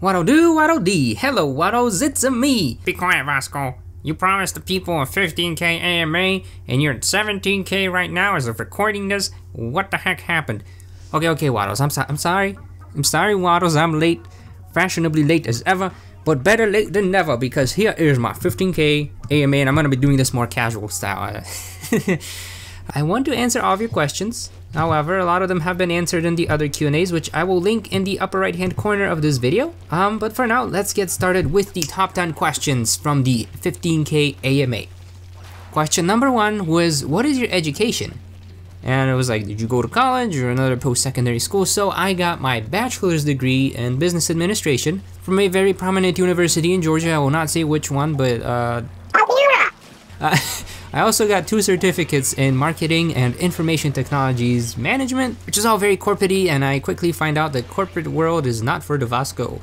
What'll do, what'll dee. Hello, what'ls, it's me. Be quiet, Vasko. You promised the people a 15k AMA, and you're at 17k right now as of recording this. What the heck happened? Okay, Waddles, I'm sorry. I'm sorry, Waddles, I'm late. Fashionably late as ever, but better late than never, because here is my 15k AMA, and I'm gonna be doing this more casual style. I want to answer all of your questions. However, a lot of them have been answered in the other Q&As, which I will link in the upper right hand corner of this video. But for now, let's get started with the top 10 questions from the 15k AMA. Question number 1 was, what is your education? And it was like, did you go to college or another post-secondary school? So I got my bachelor's degree in business administration from a very prominent university in Georgia. I will not say which one, but I also got 2 certificates in marketing and information technologies management, which is all very corporate-y, and I quickly find out that corporate world is not for the Vasko.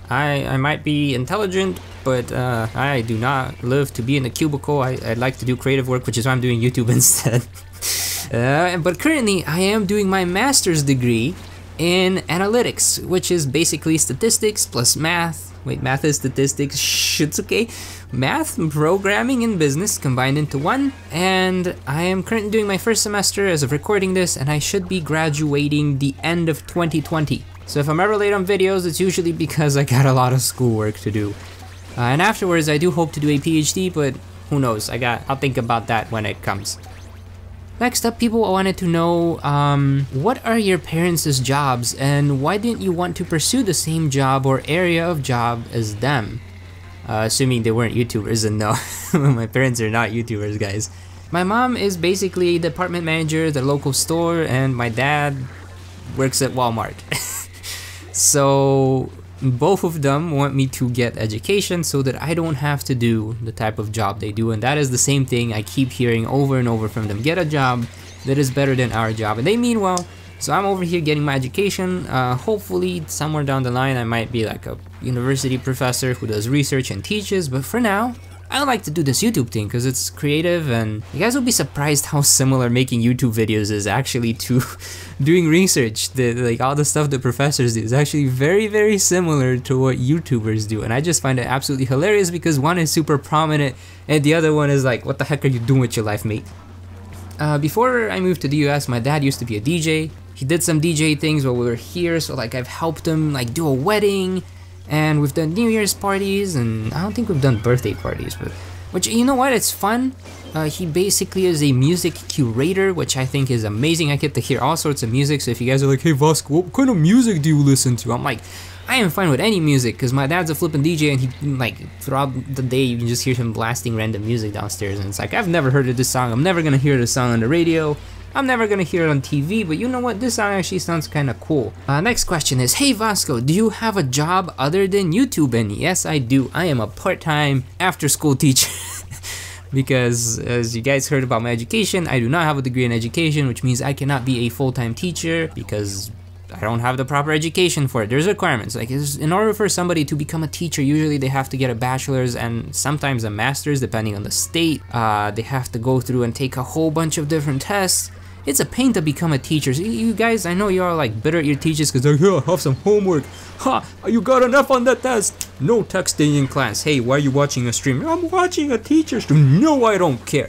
I might be intelligent, but I do not live to be in a cubicle. I'd like to do creative work, which is why I'm doing YouTube instead. But currently, I am doing my master's degree in analytics, which is basically statistics plus math. Wait, math is statistics, shh, it's okay. Math, programming, and business combined into one, and I am currently doing my first semester as of recording this, and I should be graduating the end of 2020. So if I'm ever late on videos, it's usually because I got a lot of schoolwork to do. And afterwards, I do hope to do a PhD, but who knows, I'll think about that when it comes. Next up, people wanted to know, what are your parents' jobs and why didn't you want to pursue the same job or area of job as them? Assuming they weren't YouTubers, and no, my parents are not YouTubers, guys. My mom is basically the department manager at the local store, and my dad works at Walmart. So both of them want me to get education so that I don't have to do the type of job they do, and that is the same thing I keep hearing over and over from them. Get a job that is better than our job, and they mean well. So I'm over here getting my education. Hopefully somewhere down the line I might be like a university professor who does research and teaches, but for now I like to do this YouTube thing because it's creative, and you guys will be surprised how similar making YouTube videos is actually to doing research. Like all the stuff that professors do is actually very similar to what YouTubers do, and I just find it absolutely hilarious because one is super prominent and the other one is like, what the heck are you doing with your life, mate? Before I moved to the US, my dad used to be a DJ. He did some DJ things while we were here, so like I've helped him like do a wedding, and we've done New Year's parties, and I don't think we've done birthday parties, but which, you know what, it's fun. He basically is a music curator, which I think is amazing. I get to hear all sorts of music, so if you guys are like, hey Vasko, what kind of music do you listen to? I'm like, I am fine with any music, because my dad's a flippin' DJ, and he, like, throughout the day you can just hear him blasting random music downstairs, and it's like, I've never heard of this song, I'm never gonna hear this song on the radio, I'm never gonna hear it on TV, but you know what, this song actually sounds kinda cool. Next question is, hey Vasko, do you have a job other than YouTube? And yes, I do. I am a part-time after-school teacher. Because, as you guys heard about my education, I do not have a degree in education, which means I cannot be a full-time teacher because I don't have the proper education for it. There's requirements. Like, in order for somebody to become a teacher, usually they have to get a bachelor's and sometimes a master's, depending on the state. They have to go through and take a whole bunch of different tests. It's a pain to become a teacher. So you guys, I know you are like bitter at your teachers because they're like, yeah, have some homework. Ha, you got enough on that test. No texting in class. Hey, why are you watching a stream? I'm watching a teacher stream. No, I don't care.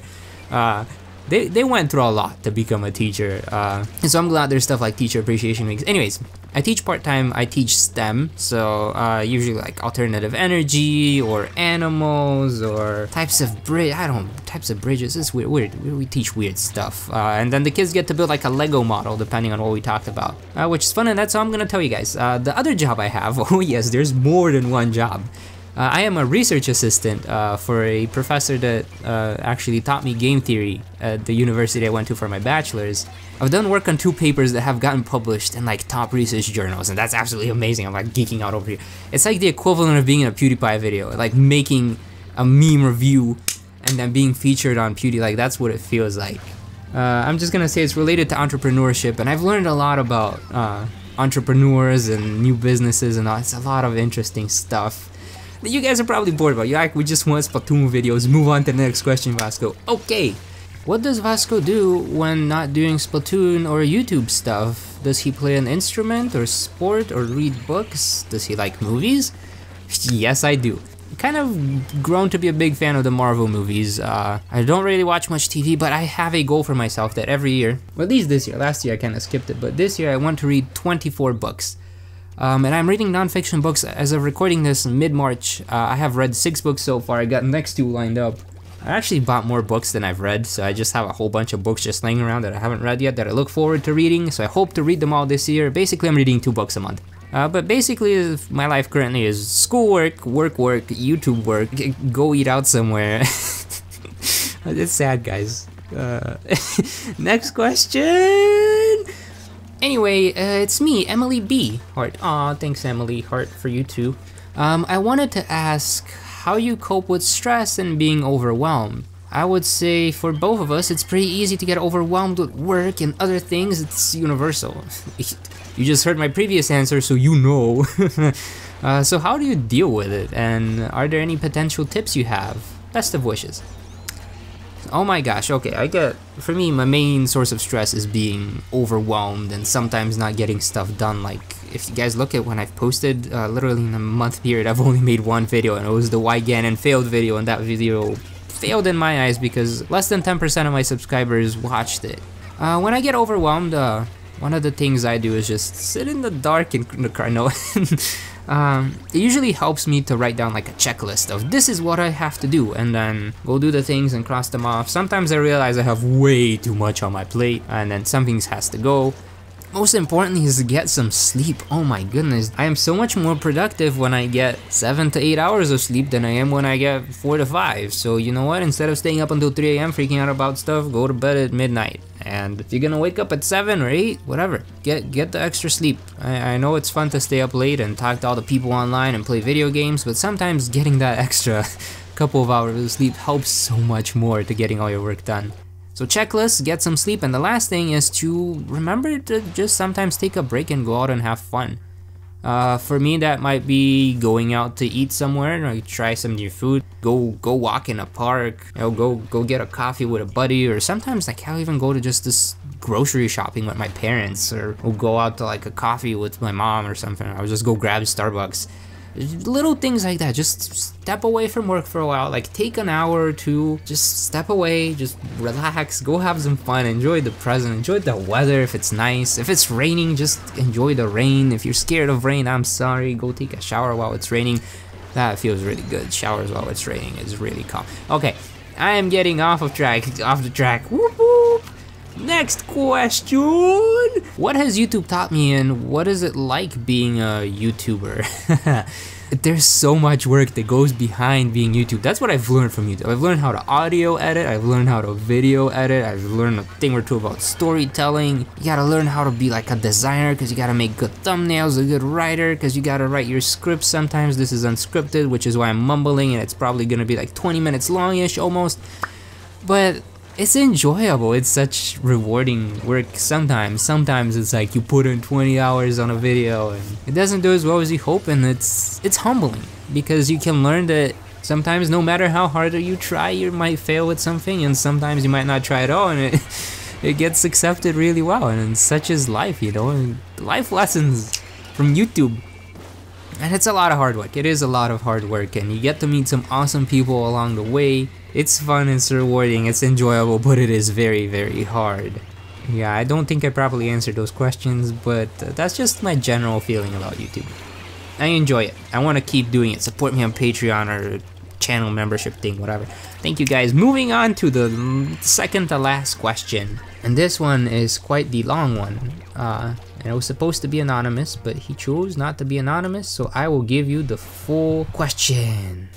They went through a lot to become a teacher, and so I'm glad there's stuff like Teacher Appreciation Weeks. Anyways, I teach part-time, I teach STEM, so usually like alternative energy, or animals, or types of bridges, it's weird, we teach weird stuff. And then the kids get to build like a Lego model depending on what we talked about, which is fun, and that's all I'm gonna tell you guys. The other job I have, oh yes, there's more than one job. I am a research assistant for a professor that actually taught me game theory at the university I went to for my bachelor's. I've done work on 2 papers that have gotten published in like top research journals, and that's absolutely amazing. I'm like geeking out over here. It's like the equivalent of being in a PewDiePie video, like making a meme review and then being featured on PewDiePie. Like, that's what it feels like. I'm just gonna say it's related to entrepreneurship, and I've learned a lot about entrepreneurs and new businesses and all. It's a lot of interesting stuff that you guys are probably bored about. You're like, we just want Splatoon videos. Move on to the next question, Vasko. Okay, What does Vasko do when not doing Splatoon or YouTube stuff? Does he play an instrument or sport or read books? Does he like movies? Yes, I do. Kind of grown to be a big fan of the Marvel movies. I don't really watch much TV, but I have a goal for myself that every year, well, at least this year, last year I kind of skipped it, but this year I want to read 24 books. And I'm reading non-fiction books as of recording this in mid-March. I have read 6 books so far. I got next 2 lined up. I actually bought more books than I've read, so I just have a whole bunch of books just laying around that I haven't read yet that I look forward to reading, so I hope to read them all this year. Basically, I'm reading 2 books a month. But basically, my life currently is schoolwork, work, YouTube work, go eat out somewhere. It's sad, guys. Next question! Anyway, it's me, Emily B. Heart. Aw, thanks Emily, heart for you too. I wanted to ask how you cope with stress and being overwhelmed. I would say for both of us, it's pretty easy to get overwhelmed with work and other things. It's universal. You just heard my previous answer, so you know. So how do you deal with it? And are there any potential tips you have? Best of wishes. Oh my gosh, okay, for me, my main source of stress is being overwhelmed and sometimes not getting stuff done. Like, if you guys look at when I've posted, literally in a month period, I've only made 1 video, and it was the Why Ganon failed video, and that video failed in my eyes because less than 10% of my subscribers watched it. When I get overwhelmed, one of the things I do is just sit in the dark in the car. No, it usually helps me to write down like a checklist of this is what I have to do, and then go do the things and cross them off. Sometimes I realize I have way too much on my plate, and then some things has to go. Most importantly is to get some sleep. Oh my goodness, I am so much more productive when I get 7 to 8 hours of sleep than I am when I get 4 to 5. So you know what, instead of staying up until 3 AM freaking out about stuff, go to bed at midnight. And if you're gonna wake up at 7 or 8, whatever, get the extra sleep. I know it's fun to stay up late and talk to all the people online and play video games, but sometimes getting that extra couple of hours of sleep helps so much more to getting all your work done. So checklist, get some sleep, and the last thing is to remember to just sometimes take a break and go out and have fun. For me, that might be going out to eat somewhere, or try some new food, go walk in a park, you know, go get a coffee with a buddy, or sometimes like I'll even go to just this grocery shopping with my parents, or we'll go out to like a coffee with my mom or something. I'll just go grab Starbucks. Little things like that, just step away from work for a while, like take an hour or 2, just step away, just relax, go have some fun, enjoy the present, enjoy the weather if it's nice. If it's raining, just enjoy the rain. If you're scared of rain, I'm sorry, go take a shower while it's raining. That feels really good. Showers while it's raining is really calm. Okay, I am getting off the track. Whoop whoop. Next question! What has YouTube taught me, and what is it like being a YouTuber? There's so much work that goes behind being YouTube. That's what I've learned from YouTube. I've learned how to audio edit, I've learned how to video edit, I've learned a thing or 2 about storytelling. You gotta learn how to be like a designer, because you gotta make good thumbnails, a good writer, because you gotta write your script. Sometimes this is unscripted, which is why I'm mumbling, and it's probably gonna be like 20 minutes long-ish almost. But it's enjoyable. It's such rewarding work sometimes. Sometimes it's like you put in 20 hours on a video and it doesn't do as well as you hope, and it's humbling because you can learn that sometimes no matter how hard you try, you might fail with something, and sometimes you might not try at all, and it gets accepted really well. And such is life, you know, and life lessons from YouTube. And it's a lot of hard work. It is a lot of hard work, and you get to meet some awesome people along the way. It's fun, it's rewarding, it's enjoyable, but it is very, very hard. Yeah, I don't think I properly answered those questions, but that's just my general feeling about YouTube. I enjoy it. I want to keep doing it. Support me on Patreon or channel membership thing, whatever. Thank you guys. Moving on to the second to last question. And this one is quite the long one. And it was supposed to be anonymous, but he chose not to be anonymous, so I will give you the full question.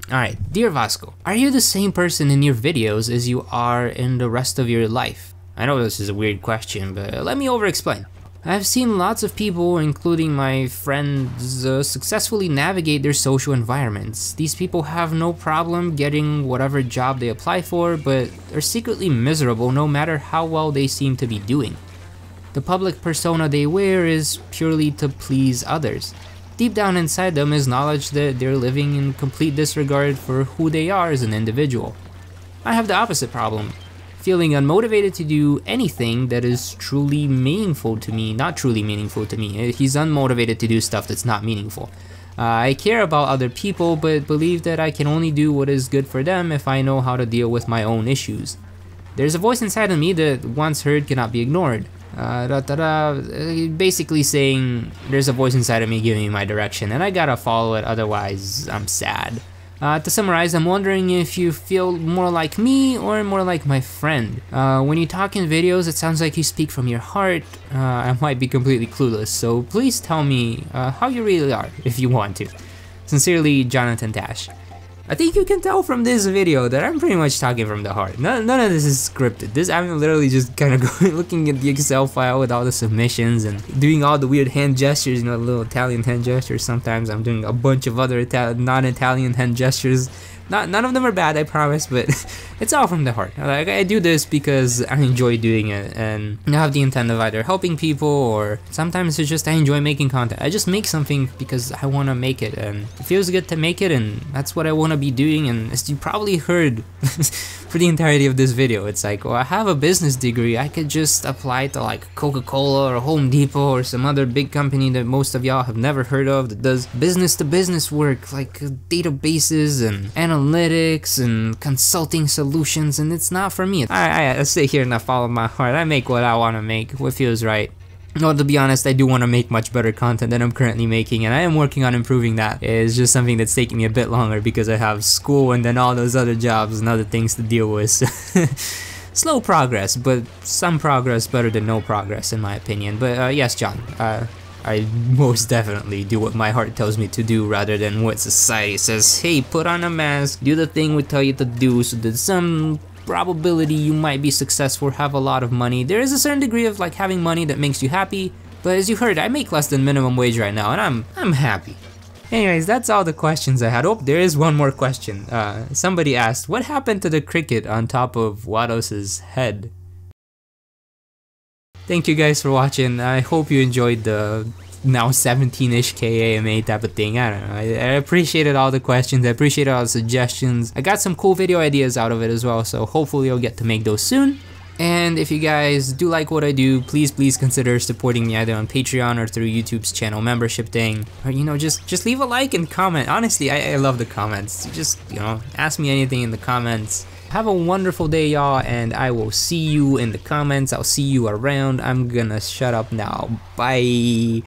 Alright, dear Vasko, are you the same person in your videos as you are in the rest of your life? I know this is a weird question, but let me over-explain. I've seen lots of people, including my friends, successfully navigate their social environments. These people have no problem getting whatever job they apply for, but are secretly miserable no matter how well they seem to be doing. The public persona they wear is purely to please others. Deep down inside them is knowledge that they're living in complete disregard for who they are as an individual. I have the opposite problem. feeling unmotivated to do anything that is truly meaningful to me, not truly meaningful to me. He's unmotivated to do stuff that's not meaningful. I care about other people, but believe that I can only do what is good for them if I know how to deal with my own issues. There's a voice inside of me that once heard cannot be ignored. Basically saying there's a voice inside of me giving me my direction and I gotta follow it, otherwise I'm sad. To summarize, I'm wondering if you feel more like me or more like my friend. When you talk in videos, it sounds like you speak from your heart. I might be completely clueless, so please tell me how you really are if you want to. Sincerely, Jonathan Dash. I think you can tell from this video that I'm pretty much talking from the heart. None of this is scripted. I'm literally just kind of looking at the Excel file with all the submissions and doing all the weird hand gestures, you know, little Italian hand gestures. Sometimes I'm doing a bunch of other non-Italian hand gestures. None of them are bad, I promise, but it's all from the heart. Like, I do this because I enjoy doing it, and I have the intent of either helping people or sometimes it's just I enjoy making content. I just make something because I want to make it, and it feels good to make it, and that's what I want to be doing. And as you probably heard for the entirety of this video, it's like, well, I have a business degree. I could just apply to like Coca-Cola or Home Depot or some other big company that most of y'all have never heard of that does business-to-business work like databases and analytics and consulting solutions, and it's not for me. I sit here and I follow my heart. I make what I want to make, what feels right. No, to be honest, I do want to make much better content than I'm currently making, and I am working on improving that. It's just something that's taking me a bit longer because I have school and then all those other jobs and other things to deal with. Slow progress, but some progress better than no progress in my opinion. But yes, John, I most definitely do what my heart tells me to do rather than what society says. Hey, put on a mask, do the thing we tell you to do, so that some probability you might be successful, have a lot of money. There is a certain degree of like having money that makes you happy, but as you heard, I make less than minimum wage right now and I'm happy. Anyways, that's all the questions I had. Oh, there is one more question. Somebody asked, what happened to the cricket on top of Wados's head? Thank you guys for watching. I hope you enjoyed the now 17-ish K AMA type of thing. I don't know. I appreciated all the questions. I appreciated all the suggestions. I got some cool video ideas out of it as well, so hopefully I'll get to make those soon. And if you guys do like what I do, please consider supporting me either on Patreon or through YouTube's channel membership thing. Or, you know, just leave a like and comment. Honestly, I love the comments. Just, you know, ask me anything in the comments. Have a wonderful day, y'all, and I will see you in the comments. I'll see you around. I'm gonna shut up now. Bye.